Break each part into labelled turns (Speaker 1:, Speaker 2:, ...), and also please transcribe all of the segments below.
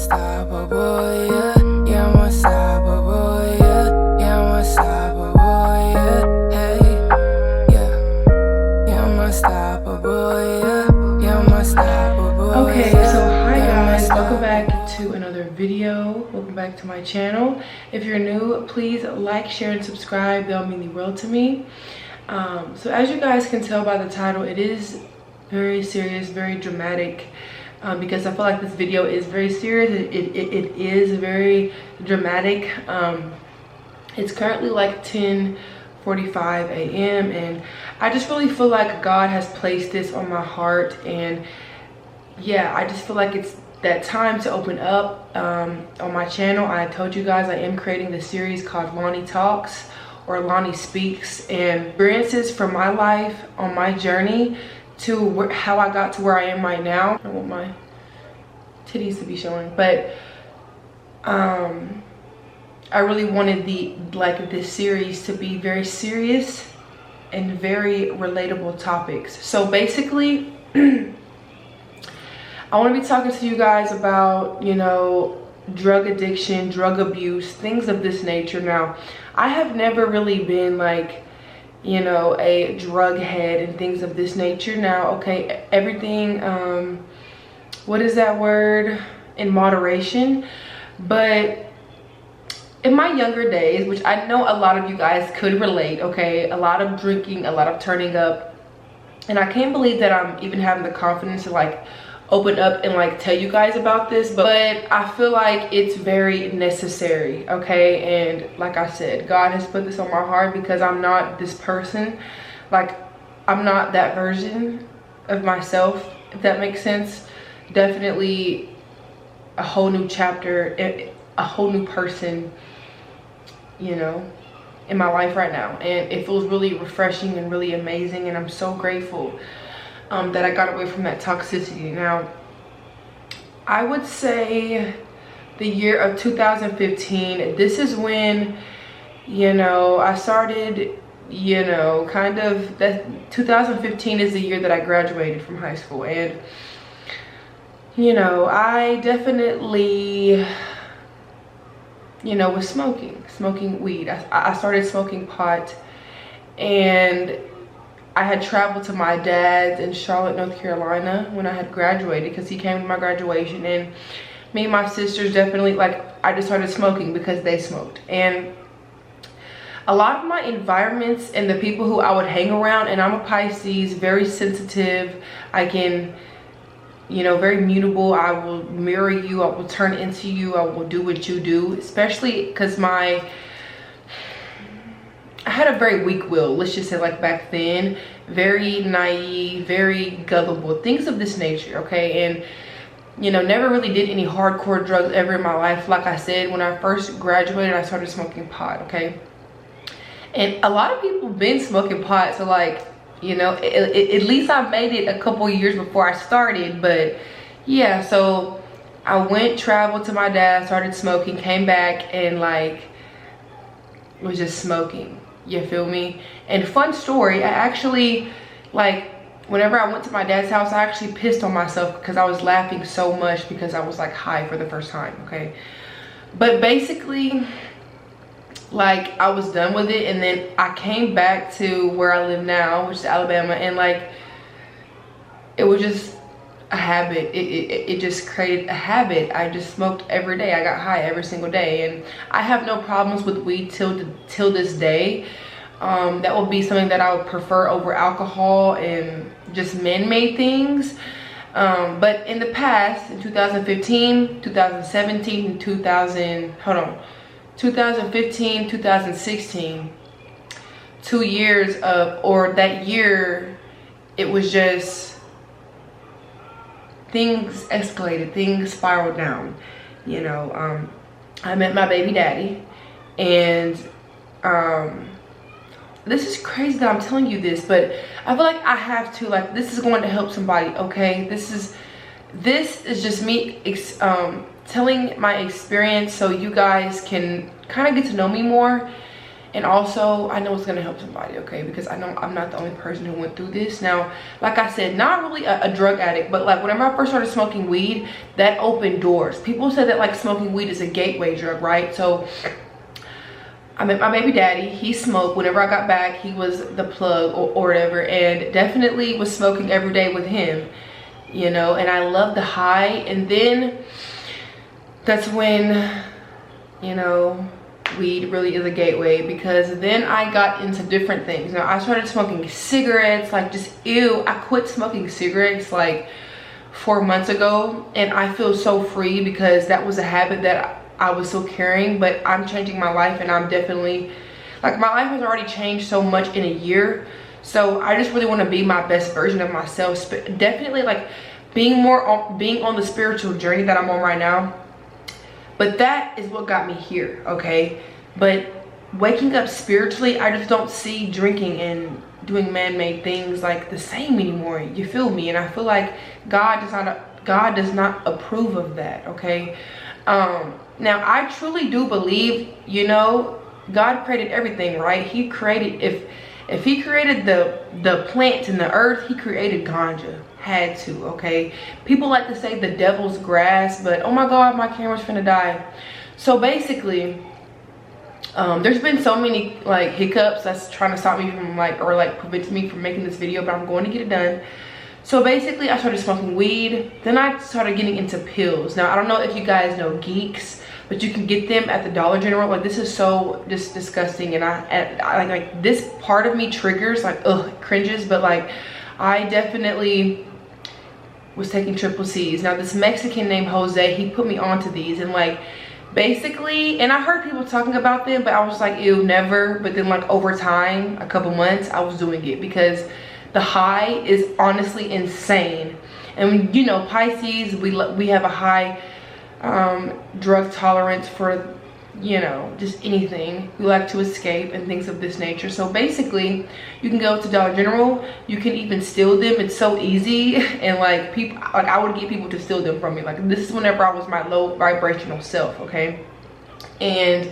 Speaker 1: unstoppable, yeah. Yeah, I'm unstoppable, yeah. Yeah, I'm unstoppable, yeah. Hey, yeah. Yeah, I'm unstoppable, yeah. Yeah, I'm unstoppable.
Speaker 2: Okay, so hi guys, welcome back to another video. Welcome back to my channel. If you're new, please like, share, and subscribe. That'll mean the world to me. So as you guys can tell by the title, it is very serious, very dramatic. Because I feel like this video is very serious. It is very dramatic. It's currently like 10:45 a.m. and I just really feel like God has placed this on my heart, and yeah, I just feel like it's that time to open up. On my channel, I told you guys I am creating this series called Lani Talks or Lani Speaks, and experiences from my life on my journey to how I got to where I am right now. I want my titties to be showing, but I really wanted this series to be very serious and very relatable topics. So basically, I want to be talking to you guys about, you know, drug addiction, drug abuse, things of this nature. Now, I have never really been like, you know, a drug head and things of this nature. Now, okay, everything, what is that word? In moderation. But in my younger days, which I know a lot of you guys could relate, okay, a lot of drinking, a lot of turning up, and I can't believe that I'm even having the confidence to like open up and like tell you guys about this, but I feel like it's very necessary, okay? And like I said, God has put this on my heart because I'm not this person. Like, I'm not that version of myself, if that makes sense. Definitely a whole new chapter, a whole new person, you know, in my life right now, and it feels really refreshing and really amazing, and I'm so grateful that I got away from that toxicity. Now, I would say the year of 2015, this is when, you know, I started, you know, kind of, that 2015 is the year that I graduated from high school, and, you know, I definitely, you know, was smoking weed. I started smoking pot, and I had traveled to my dad's in Charlotte, North Carolina when I had graduated, because he came to my graduation, and me and my sisters definitely, like, I just started smoking because they smoked. And a lot of my environments and the people who I would hang around, and I'm a Pisces, very sensitive, I can, you know, very mutable, I will mirror you, I will turn into you, I will do what you do, especially because I had a very weak will, let's just say, like back then, very naive, very gullible, things of this nature, okay? And, you know, never really did any hardcore drugs ever in my life. Like I said, when I first graduated, I started smoking pot, okay? And a lot of people been smoking pot, so like, you know, at least I made it a couple years before I started. But yeah, so I traveled to my dad, started smoking, came back, and like was just smoking. You feel me? And fun story, I actually, like, whenever I went to my dad's house, I actually pissed on myself because I was laughing so much because I was like high for the first time, okay? But basically, like, I was done with it, and then I came back to where I live now, which is Alabama, and like, it was just a habit. It just created a habit. I just smoked every day. I got high every single day, and I have no problems with weed till this day. That would be something that I would prefer over alcohol and just man-made things. But in the past, in 2015, 2017, and 2015, 2016, 2 years of, or that year, it was just, things escalated, things spiraled down, you know. I met my baby daddy, and this is crazy that I'm telling you this, but I feel like I have to, like, this is going to help somebody, okay? This is just me telling my experience so you guys can kind of get to know me more, And also, I know it's gonna help somebody, okay? Because I know I'm not the only person who went through this. Now, like I said, not really a drug addict, but like whenever I first started smoking weed, that opened doors. People said that like smoking weed is a gateway drug, right? So I met my baby daddy. He smoked. Whenever I got back, he was the plug or whatever, and definitely was smoking every day with him, you know, and I love the high. And then that's when, you know, weed really is a gateway, because then I got into different things. Now I started smoking cigarettes, like just ew. I quit smoking cigarettes like 4 months ago, and I feel so free because that was a habit that I was still carrying. But I'm changing my life, and I'm definitely, like, my life has already changed so much in a year. So I just really want to be my best version of myself. Definitely like being on the spiritual journey that I'm on right now. But that is what got me here, okay? But waking up spiritually, I just don't see drinking and doing man-made things like the same anymore. You feel me? And I feel like God does not approve of that, okay? Now I truly do believe, you know, God created everything, right? He created, if he created the plants and the earth, he created ganja. Had to, okay? People like to say the devil's grass, but oh my god, my camera's finna die. So basically, there's been so many like hiccups that's trying to stop me from prevents me from making this video, but I'm going to get it done. So basically, I started smoking weed. Then I started getting into pills. Now I don't know if you guys know Geeks, but you can get them at the Dollar General. Like, this is so just disgusting, and I like this part of me triggers, like, ugh, cringes. But like, I definitely was taking triple C's. Now this Mexican named Jose, he put me onto these, and like basically, and I heard people talking about them, but I was like, ew, never. But then like over time, a couple months, I was doing it because the high is honestly insane. And you know, Pisces, we have a high drug tolerance for, you know, just anything. We like to escape and things of this nature. So basically, you can go to Dollar General, you can even steal them. It's so easy. And like people, like I would get people to steal them from me. Like, this is whenever I was my low vibrational self, okay? And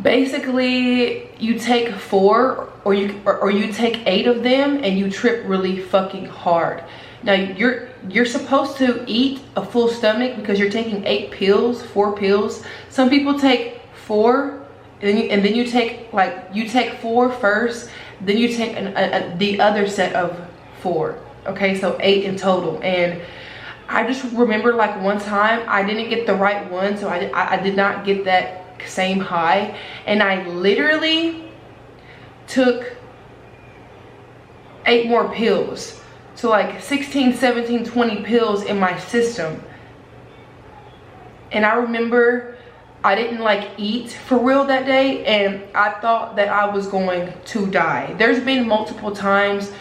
Speaker 2: basically, you take 4 or you take 8 of them, and you trip really fucking hard. Now you're supposed to eat a full stomach because you're taking 8 pills, 4 pills. Some people take 4, and then you take 4 first, then you take the other set of 4. Okay, so 8 in total. And I just remember like one time I didn't get the right one, so I did not get that same high, and I literally took 8 more pills. So like 16, 17, 20 pills in my system. And I remember I didn't like eat for real that day, and I thought that I was going to die. There's been multiple times,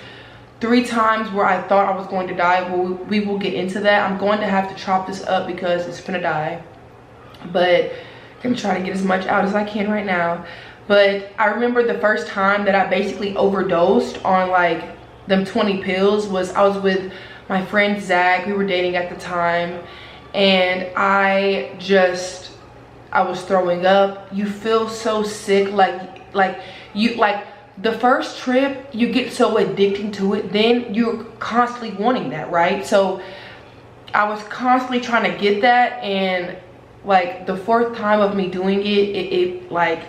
Speaker 2: 3 times where I thought I was going to die. Well, we will get into that. I'm going to have to chop this up because it's gonna die. But I'm gonna try to get as much out as I can right now. But I remember the first time that I basically overdosed on like them 20 pills was I was with my friend Zach. We were dating at the time, and I was throwing up. You feel so sick, like the first trip you get so addicted to it, then you're constantly wanting that, right? So I was constantly trying to get that, and like the 4th time of me doing it like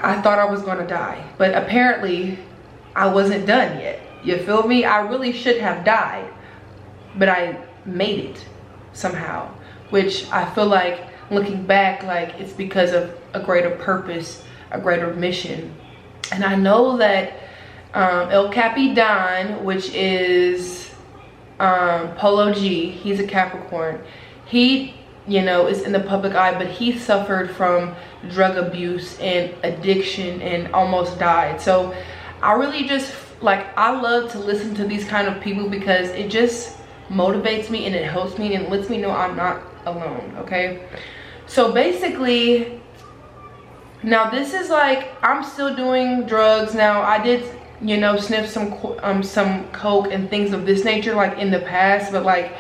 Speaker 2: I thought I was gonna die. But apparently I wasn't done yet. You feel me? I really should have died, but I made it somehow, which I feel like, looking back, like it's because of a greater purpose, a greater mission. And I know that El Capitan, which is Paulo G, he's a Capricorn. He, you know, is in the public eye, but he suffered from drug abuse and addiction and almost died. So I really just, like, I love to listen to these kind of people because it just motivates me and it helps me and lets me know I'm not alone, okay? So basically, now this is like, I'm still doing drugs now. I did, you know, sniff some coke and things of this nature like in the past, but like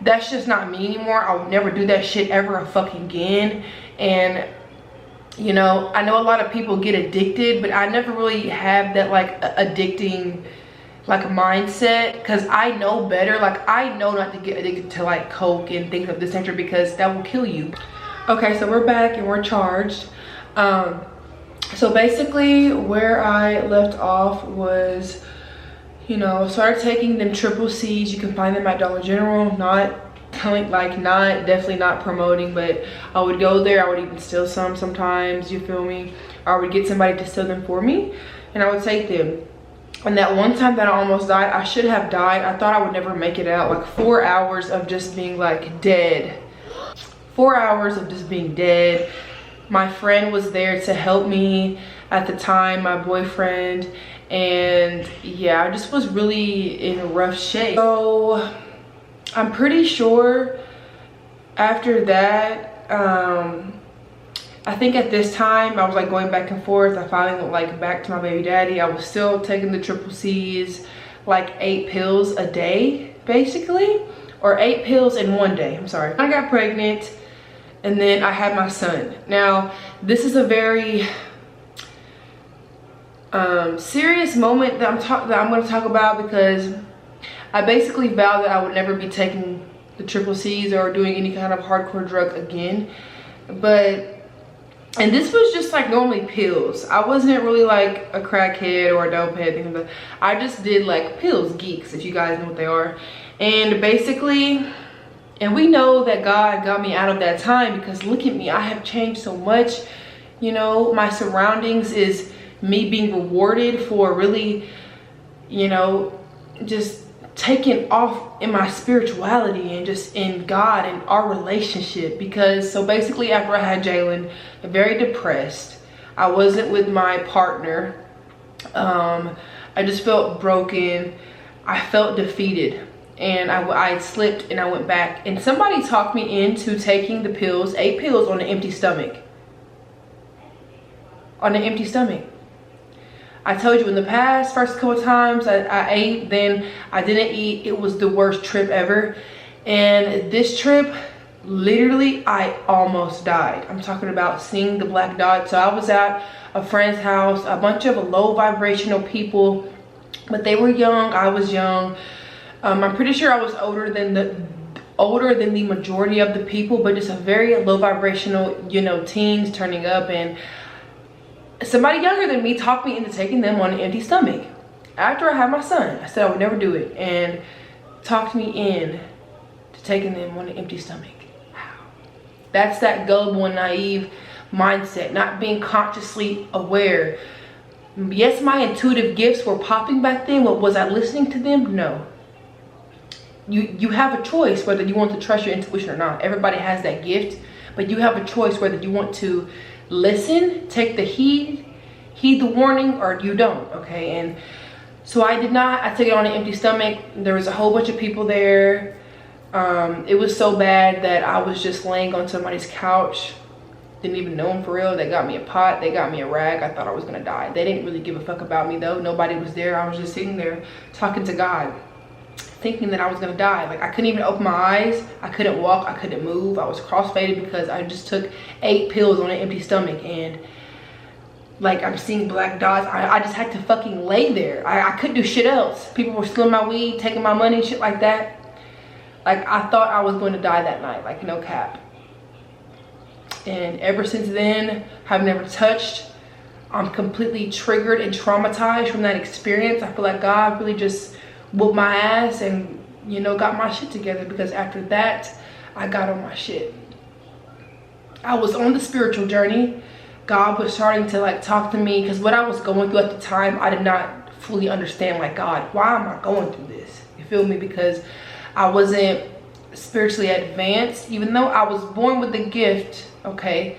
Speaker 2: that's just not me anymore. I would never do that shit ever fucking again. And You know, I know a lot of people get addicted, but I never really have that like addicting like mindset, because I know better. Like I know not to get addicted to like coke and things of this nature, because that will kill you. Okay, so we're back and we're charged. So basically where I left off was, you know, started taking them triple C's. You can find them at Dollar General. Not telling, like, not, definitely not promoting, but I would go there. I would even steal some sometimes, you feel me? Or I would get somebody to steal them for me, and I would take them. And that one time that I almost died, I should have died. I thought I would never make it out. Like 4 hours of just being like dead. 4 hours of just being dead. My friend was there to help me at the time, my boyfriend, and yeah, I just was really in rough shape. So I'm pretty sure after that, I think at this time I was like going back and forth. I finally went like back to my baby daddy. I was still taking the triple C's, like 8 pills a day basically, or 8 pills in one day. I'm sorry. I got pregnant, and then I had my son. Now, this is a very serious moment that I'm going to talk about, because I basically vowed that I would never be taking the triple C's or doing any kind of hardcore drug again. And this was just like normally pills. I wasn't really like a crackhead or a dope head, things like that. I just did like pills, geeks, if you guys know what they are. And basically, and we know that God got me out of that time, because look at me, I have changed so much. You know, my surroundings is me being rewarded for really, you know, just taking off in my spirituality and just in God and our relationship. Because so basically after I had Jalen, very depressed, I wasn't with my partner, I just felt broken, I felt defeated, and I slipped and I went back, and somebody talked me into taking the pills, 8 pills on an empty stomach. On an empty stomach. I told you in the past, first couple times I ate, then I didn't eat. It was the worst trip ever. And this trip, literally, I almost died. I'm talking about seeing the black dot. So I was at a friend's house, a bunch of low vibrational people, but they were young, I was young. I'm pretty sure I was older than the majority of the people, but just a very low vibrational, you know, teens turning up. And somebody younger than me talked me into taking them on an empty stomach. After I had my son, I said I would never do it, and talked me in to taking them on an empty stomach. Wow. That's that gullible and naive mindset, not being consciously aware. Yes, my intuitive gifts were popping back then, but was I listening to them? No. You have a choice whether you want to trust your intuition or not. Everybody has that gift, but you have a choice whether you want to listen, take the heed the warning, or you don't. Okay, and so I did not. I took it on an empty stomach. There was a whole bunch of people there. It was so bad that I was just laying on somebody's couch. Didn't even know them for real. They got me a pot, they got me a rag. I thought I was gonna die. They didn't really give a fuck about me though. Nobody was there. I was just sitting there talking to God, thinking that I was gonna die. Like I couldn't even open my eyes, I couldn't walk, I couldn't move. I was crossfaded because I just took 8 pills on an empty stomach, and like I'm seeing black dots. I just had to fucking lay there. I couldn't do shit else. People were stealing my weed, taking my money, shit like that. Like I thought I was going to die that night, like no cap. And ever since then, I've never touched. I'm completely triggered and traumatized from that experience. I feel like God really just whooped my ass and, you know, got my shit together, because after that I got on my shit. I was on the spiritual journey. God was starting to like talk to me, because what I was going through at the time, I did not fully understand. Like, God, why am I going through this? You feel me? Because I wasn't spiritually advanced, even though I was born with the gift. Okay,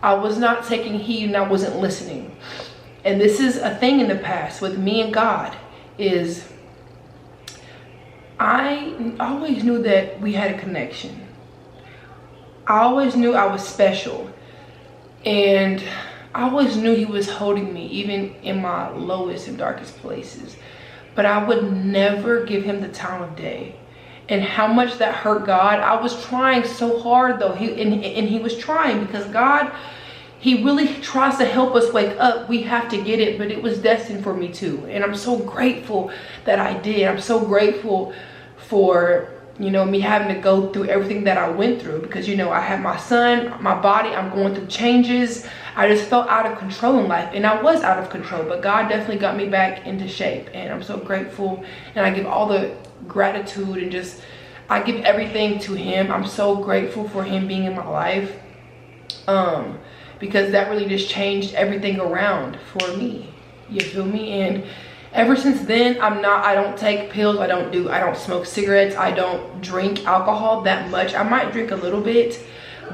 Speaker 2: I was not taking heed and I wasn't listening. And this is a thing in the past with me and God, is I always knew that we had a connection. I always knew I was special, and I always knew he was holding me even in my lowest and darkest places, but I would never give him the time of day. And how much that hurt God. I was trying so hard though, and he was trying, because God, he really tries to help us wake up. We have to get it, but it was destined for me too. And I'm so grateful that I did. I'm so grateful for, you know, me having to go through everything that I went through, because, you know, I had my son, my body, I'm going through changes. I just felt out of control in life, and I was out of control, but God definitely got me back into shape, and I'm so grateful. And I give all the gratitude and just, I give everything to him. I'm so grateful for him being in my life, because that really just changed everything around for me. You feel me? And ever since then, I don't take pills, I don't smoke cigarettes, I don't drink alcohol that much. I might drink a little bit,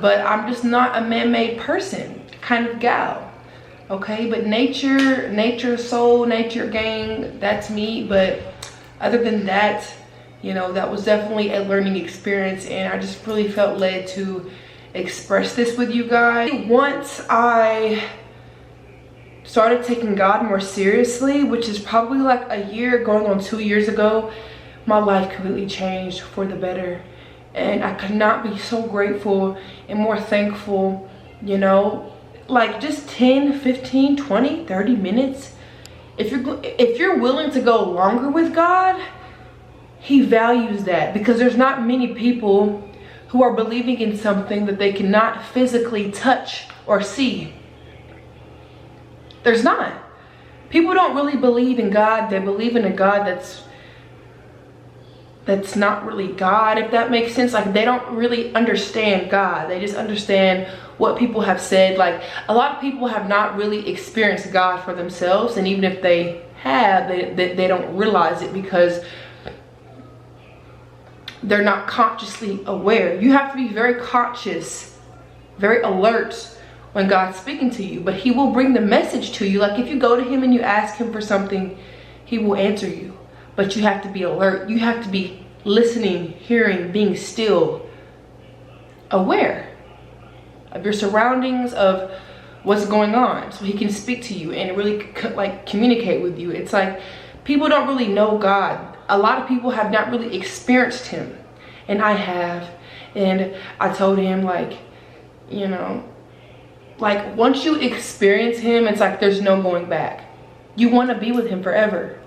Speaker 2: but I'm just not a man-made person kind of gal. Okay, but nature, soul, nature, gang, that's me. But other than that, you know, that was definitely a learning experience, and I just really felt led to express this with you guys. Once I started taking God more seriously, which is probably like a year going on 2 years ago, my life completely changed for the better. And I could not be so grateful and more thankful, you know, like just 10, 15, 20, 30 minutes. If you're willing to go longer with God, he values that, because there's not many people who are believing in something that they cannot physically touch or see. There's not. People don't really believe in God. They believe in a God that's not really God, if that makes sense. Like, they don't really understand God. They just understand what people have said. Like, a lot of people have not really experienced God for themselves, and even if they have, they don't realize it, because they're not consciously aware. You have to be very conscious, very alert when God's speaking to you, but he will bring the message to you. Like, if you go to him and you ask him for something, he will answer you, but you have to be alert. You have to be listening, hearing, being still, aware of your surroundings, of what's going on, so he can speak to you and really like communicate with you. It's like, people don't really know God. A lot of people have not really experienced him, and I have. And I told him, like, you know, like, once you experience him, it's like there's no going back. You want to be with him forever.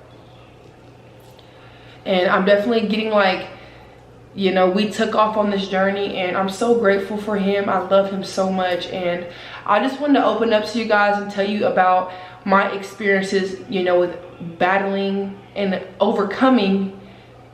Speaker 2: And I'm definitely getting, like, you know, we took off on this journey, and I'm so grateful for him. I love him so much, and I just wanted to open up to you guys and tell you about my experiences, you know, with battling and overcoming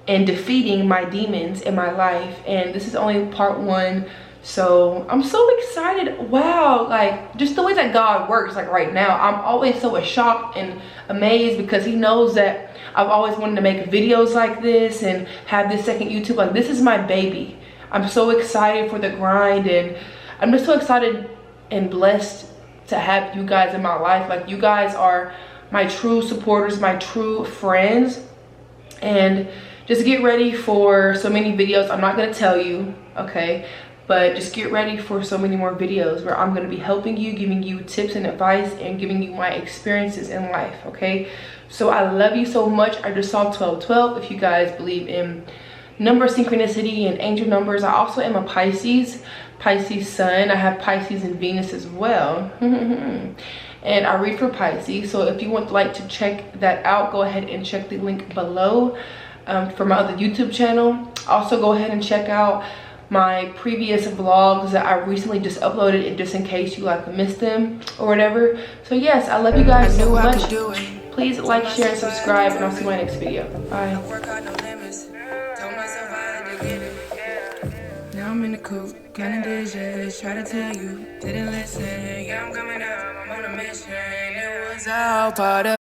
Speaker 2: and defeating my demons in my life. And this is only part 1. So I'm so excited. Wow, like, just the way that God works. Like, right now, I'm always so shocked and amazed, because he knows that I've always wanted to make videos like this and have this second YouTube. Like, this is my baby. I'm so excited for the grind, and I'm just so excited and blessed to have you guys in my life. Like, you guys are my true supporters, my true friends. And just get ready for so many videos. I'm not going to tell you, okay? But just get ready for so many more videos where I'm going to be helping you, giving you tips and advice, and giving you my experiences in life, okay? So I love you so much. I just saw 1212. If you guys believe in number synchronicity and angel numbers, I also am a Pisces sun. I have Pisces and Venus as well. And I read for Pisces. So if you would like to check that out, go ahead and check the link below for my other YouTube channel. Also, go ahead and check out my previous vlogs that I recently just uploaded, and just in case you like missed them or whatever. So yes, I love you guys so much. Please like, share, and subscribe, and I'll see you in my next video. Bye.
Speaker 1: Now I'm in the coop, counting digits, try to tell you, didn't listen. Yeah, I'm coming up, I'm on a mission. It was all part of